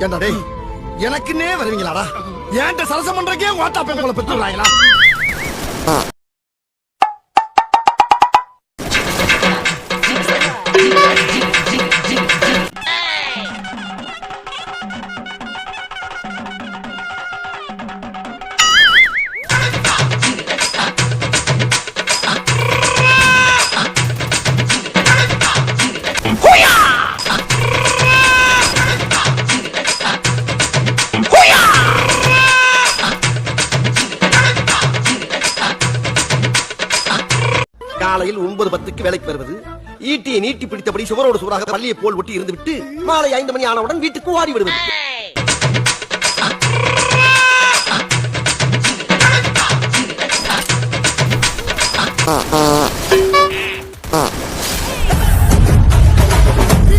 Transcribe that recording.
ஏண்டா டேய், எனக்குன்னே வருவீங்களாடா? ஏன்ட்ட சரசம் பண்றக்கே வாட்டா போய் உங்களை பெற்றுறாங்களா? காலையில் 9:10 வேலைக்கு வருவது, ஈட்டியை நீட்டி பிடித்தபடி சுவரோடு சுவராக பள்ளியை போல் ஒட்டி இருந்து விட்டு மாலை 5 மணி ஆனவுடன் வீட்டுக்கு ஓடி விடுவது.